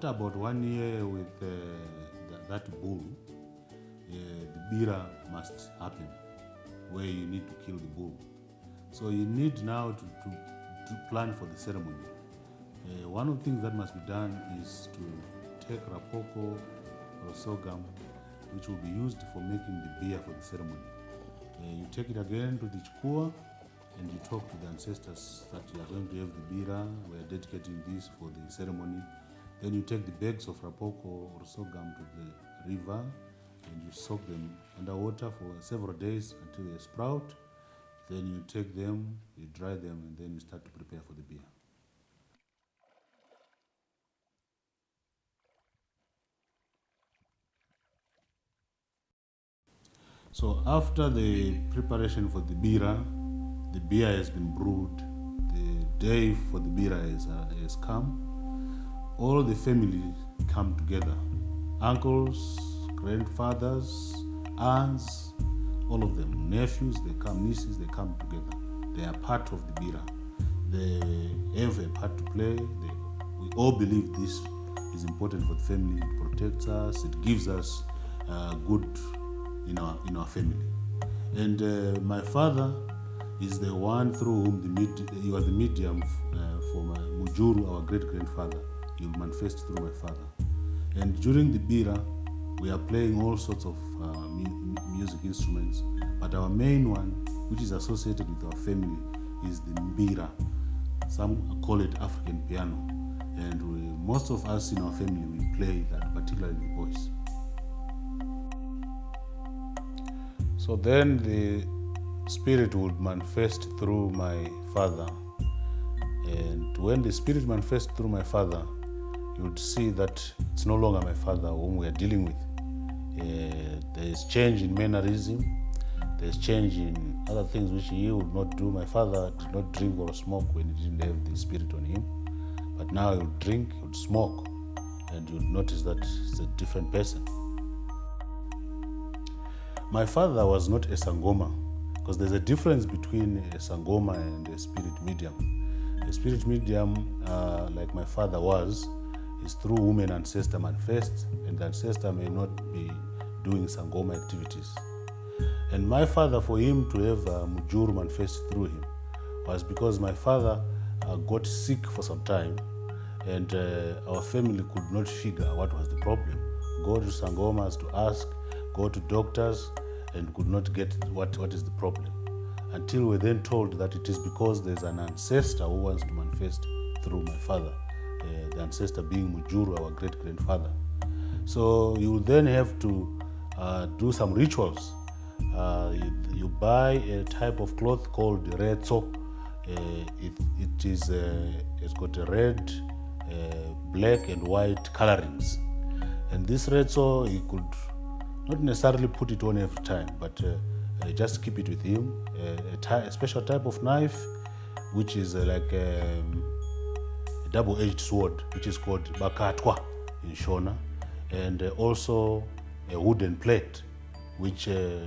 after about 1 year with that bull, the bira must happen, where you need to kill the bull. So you need now to plan for the ceremony. One of the things that must be done is to take rapoko or sorghum, which will be used for making the beer for the ceremony. You take it again to the chukua and you talk to the ancestors that you are going to have the bira, we are dedicating this for the ceremony. Then you take the bags of rapoko or sorghum to the river and you soak them underwater for several days until they sprout. Then you take them, you dry them, and then you start to prepare for the beer. So after the preparation for the beer has been brewed, the day for the beer has come, all the family come together. Uncles, grandfathers, aunts, all of them, nephews, they come, nieces, they come together. They are part of the beer. They have a part to play. We all believe this is important for the family. It protects us, it gives us good in our family. And my father is the one through whom he was the medium for my Mujuru, our great-grandfather. He will manifest through my father. And during the bira, we are playing all sorts of music instruments, but our main one, which is associated with our family, is the mbira. Some call it African piano, and most of us in our family, we play that, particularly the boys. So then the spirit would manifest through my father, and when the spirit manifests through my father, you would see that it's no longer my father whom we are dealing with. There is change in mannerism, there is change in other things which he would not do. My father did not drink or smoke when he didn't have the spirit on him, but now he would drink, he would smoke, and you would notice that it's a different person. My father was not a sangoma, because there's a difference between a sangoma and a spirit medium. A spirit medium, like my father was, is through whom an ancestor manifests, and the ancestor may not be doing sangoma activities. And my father, for him to have Mujuru manifest through him, was because my father got sick for some time, and our family could not figure what was the problem. Go to sangomas to ask, go to doctors, and could not get what is the problem. Until we're then told that it is because there's an ancestor who wants to manifest through my father, the ancestor being Mujuru, our great-grandfather. So you then have to do some rituals. You buy a type of cloth called retso. It's got a red, black, and white colorings. And this retso, he could not necessarily put it on every time, but just keep it with him. A special type of knife, which is like a double-edged sword, which is called bakatwa in Shona, and also a wooden plate, which you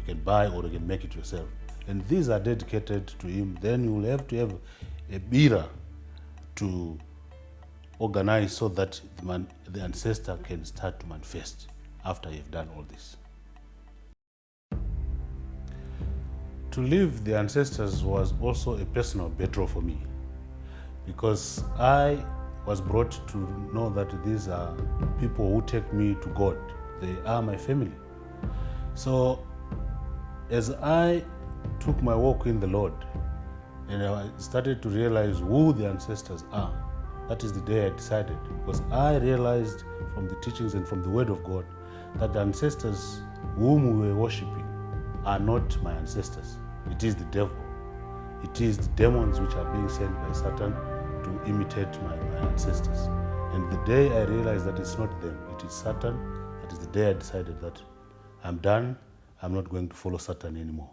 can buy or you can make it yourself. And these are dedicated to him. Then you will have to have a bira to organize so that the ancestor can start to manifest after you've done all this. To live the ancestors was also a personal battle for me, because I was brought to know that these are people who take me to God. They are my family. So as I took my walk in the Lord and I started to realize who the ancestors are, that is the day I decided, because I realized from the teachings and from the Word of God that the ancestors whom we were worshipping are not my ancestors. It is the devil. It is the demons which are being sent by Satan to imitate my ancestors. And the day I realized that it's not them, it is Satan, that is the day I decided that I'm done, I'm not going to follow Satan anymore.